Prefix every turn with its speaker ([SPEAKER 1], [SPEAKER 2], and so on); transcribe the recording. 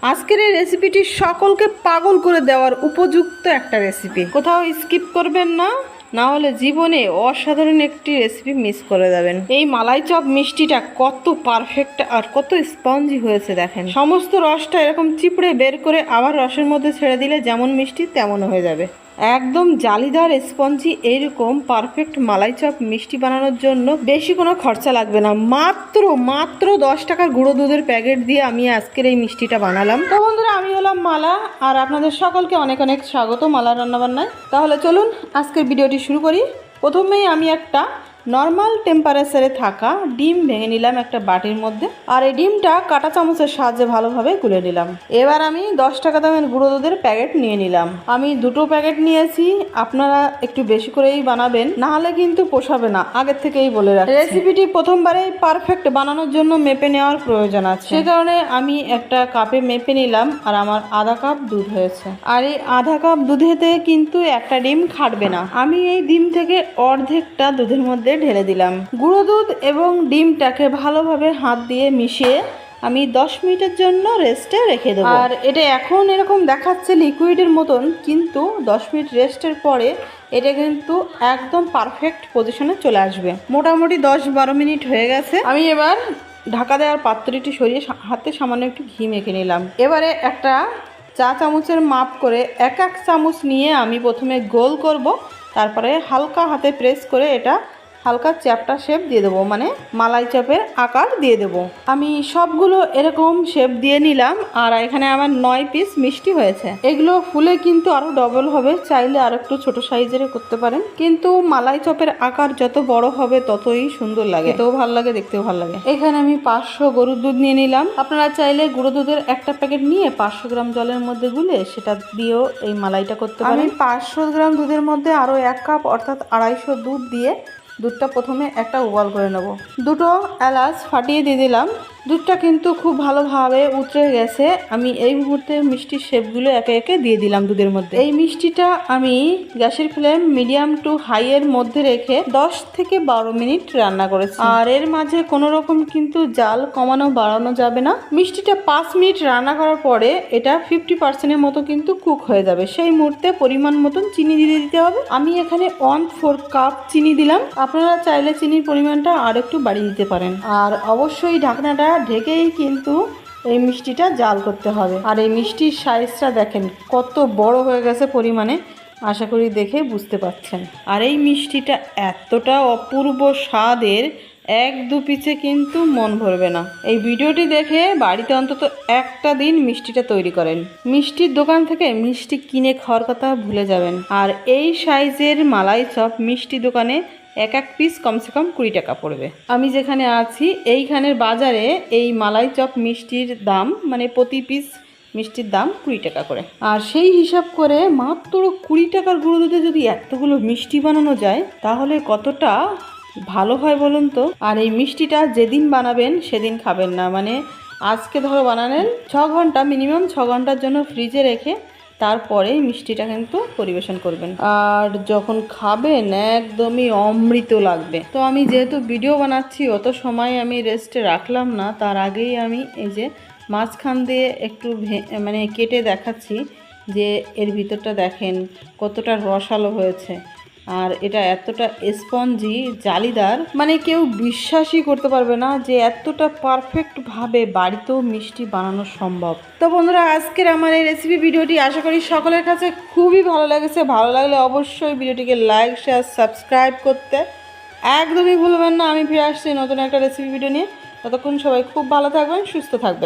[SPEAKER 1] আজকের এই রেসিপিটি সকলকে পাগল করে দেওয়ার উপযুক্ত একটা রেসিপি, কোথাও স্কিপ করবেন না, না হলে জীবনে অসাধারণ একটি রেসিপি মিস করে যাবেন। এই মালাই চপ মিষ্টিটা কত পারফেক্ট আর কত স্পঞ্জি হয়েছে দেখেন। সমস্ত রসটা এরকম চিপড়ে বের করে আবার রসের মধ্যে ছেড়ে দিলে যেমন মিষ্টি তেমন হয়ে যাবে। একদম জালিদার স্পঞ্জি এইরকম পারফেক্ট মালাই চপ মিষ্টি বানানোর জন্য বেশি কোনো খরচা লাগবে না। মাত্র 10 টাকার গুঁড়ো দুধের প্যাকেট দিয়ে আমি আজকের এই মিষ্টিটা বানালাম। তো বন্ধুরা, আমি হলাম মালা আর আপনাদের সকলকে অনেক অনেক স্বাগত মালা রান্নাবান্নায়। তাহলে চলুন আজকের ভিডিওটি শুরু করি। প্রথমেই আমি একটা নর্মাল টেম্পারেচারে থাকা ডিম ভেঙে নিলাম একটা বাটির মধ্যে, আর এই ডিমটা কাঁটা চামচের সাহায্যে ভালোভাবে গুলে নিলাম। এবার আমি 10 টাকা দামের গুঁড়ো দুধের প্যাকেট নিয়ে নিলাম। আমি 2টো প্যাকেট নিয়েছি, আপনারা একটু বেশি করেই বানাবেন, না হলে কিন্তু পোষাবে না, আগের থেকেই বলে রাখছি। রেসিপিটি প্রথমবারে পারফেক্ট বানানোর জন্য মেপে নেওয়ার প্রয়োজন আছে, সে কারণে আমি একটা কাপে মেপে নিলাম। আর আমার আধা কাপ দুধ হয়েছে, আর এই আধা কাপ দুধেতে কিন্তু একটা ডিম খাটবে না। আমি এই ডিম থেকে অর্ধেকটা দুধের মধ্যে ঢেলে দিলাম। গুঁড়ো দুধ এবং ডিমটাকে ভালোভাবে হাত দিয়ে মিশিয়ে আমি 10 মিনিটের জন্য রেস্টে রেখে দেবো। আর এটা এখন এরকম দেখাচ্ছে লিকুইডের মতন, কিন্তু 10 মিনিট রেস্টের পরে এটা কিন্তু একদম পারফেক্ট পজিশনে চলে আসবে। মোটামুটি 10-12 মিনিট হয়ে গেছে। আমি এবার ঢাকা দেওয়ার পাত্রটি সরিয়ে হাতে সামান্য একটু ঘি মেখে নিলাম। এবারে একটা চা চামচের মাপ করে 1 চামচ নিয়ে আমি প্রথমে গোল করব, তারপরে হালকা হাতে প্রেস করে এটা হালকা চ্যাপটা শেপ দিয়ে দেবো, মানে মালাই চপের আকার দিয়ে দেবো। আমি সবগুলো এরকম শেপ দিয়ে নিলাম। আর এখানে আমার 9 পিস মিষ্টি হয়েছে। এগুলো ফুলে কিন্তু আরও ডবল হবে, চাইলে আর একটু ছোট সাইজের করতে পারেন, কিন্তু মালাই চপের আকার যত বড় হবে ততই সুন্দর লাগে, এতেও ভালো লাগে, দেখতেও ভালো লাগে। এখানে আমি 500 গরুর দুধ নিয়ে নিলাম। আপনারা চাইলে গুঁড়ো দুধের একটা প্যাকেট নিয়ে 500 গ্রাম জলের মধ্যে গুলে সেটা দিয়েও এই মালাইটা করতে পারেন। আমি 500 গ্রাম দুধের মধ্যে আরও 1 কাপ অর্থাৎ 250 দুধ দিয়ে দুধটা প্রথমে একটা উবাল করে নেব। 2টো এলাচ ফাটিয়ে দিয়ে দিলাম। দুধটা কিন্তু খুব ভালোভাবে উতরে গেছে। আমি এই মুহূর্তে মিষ্টির শেপগুলো একে একে দিয়ে দিলাম দুধের মধ্যে। এই মিষ্টিটা আমি গ্যাসের ফ্লেম মিডিয়াম টু হাই এর মধ্যে রেখে 10 থেকে 12 মিনিট রান্না করেছি। আর এর মাঝে কোনো রকম কিন্তু জাল কমানো বাড়ানো যাবে না। মিষ্টিটা 5 মিনিট রান্না করার পরে এটা 50% মতো কিন্তু কুক হয়ে যাবে। সেই মুহূর্তে পরিমাণ মতন চিনি দিয়ে দিতে হবে। আমি এখানে 1/4 কাপ চিনি দিলাম। আপনারা চাইলে চিনির পরিমাণটা আর একটু বাড়িয়ে দিতে পারেন। আর অবশ্যই ঢাকনাটা ঢেকেই কিন্তু এই মিষ্টিটা জাল করতে হবে। আর এই মিষ্টির সাইজটা দেখেন কত বড় হয়ে গেছে পরিমাণে, আশা করি দেখে বুঝতে পারছেন। আর এই মিষ্টিটা এতটা অপূর্ব স্বাদের, 1-2 পিসে কিন্তু মন ভরবে না। এই ভিডিওটি দেখে বাড়িতে অন্তত একটা দিন মিষ্টিটা তৈরি করেন। মিষ্টির দোকান থেকে মিষ্টি কিনে খাওয়ার কথা ভুলে যাবেন। আর এই সাইজের মালাই চপ মিষ্টি দোকানে এক পিস কমসে কম 20 টাকা পড়বে। আমি যেখানে আছি এইখানের বাজারে এই মালাই চপ মিষ্টির দাম, মানে প্রতি পিস মিষ্টির দাম 20 টাকা করে। আর সেই হিসাব করে মাত্র 20 টাকার গুঁড়ো দুধে যদি এতগুলো মিষ্টি বানানো যায় তাহলে কতটা ভালো হয় বলুন তো। আর এই মিষ্টিটা যেদিন বানাবেন সেদিন খাবেন না, মানে আজকে ধরো বানালেন 6 ঘন্টা, মিনিমাম 6 ঘন্টার জন্য ফ্রিজে রেখে তারপরে মিষ্টিটা কিন্তু পরিবেশন করবেন। আর যখন খাবেন একদমই অমৃত লাগবে। তো আমি যেহেতু ভিডিও বানাচ্ছি অত সময় আমি রেস্টে রাখলাম না, তার আগেই আমি এই যে মাঝখান দিয়ে একটু মানে কেটে দেখাচ্ছি যে এর ভিতরটা দেখেন কতটা রসালো হয়েছে। আর এটা এতটা স্পঞ্জি জালিদার, মানে কেউ বিশ্বাসই করতে পারবে না যে এতটা পারফেক্টভাবে বাড়িতেও মিষ্টি বানানো সম্ভব। তো বন্ধুরা, আজকের আমার এই রেসিপি ভিডিওটি আশা করি সকলের কাছে খুবই ভালো লেগেছে। ভালো লাগলে অবশ্যই ভিডিওটিকে লাইক, শেয়ার, সাবস্ক্রাইব করতে একদমই ভুলবেন না। আমি ফিরে আসছি নতুন একটা রেসিপি ভিডিও নিয়ে। ততক্ষণ সবাই খুব ভালো থাকবেন, সুস্থ থাকবেন।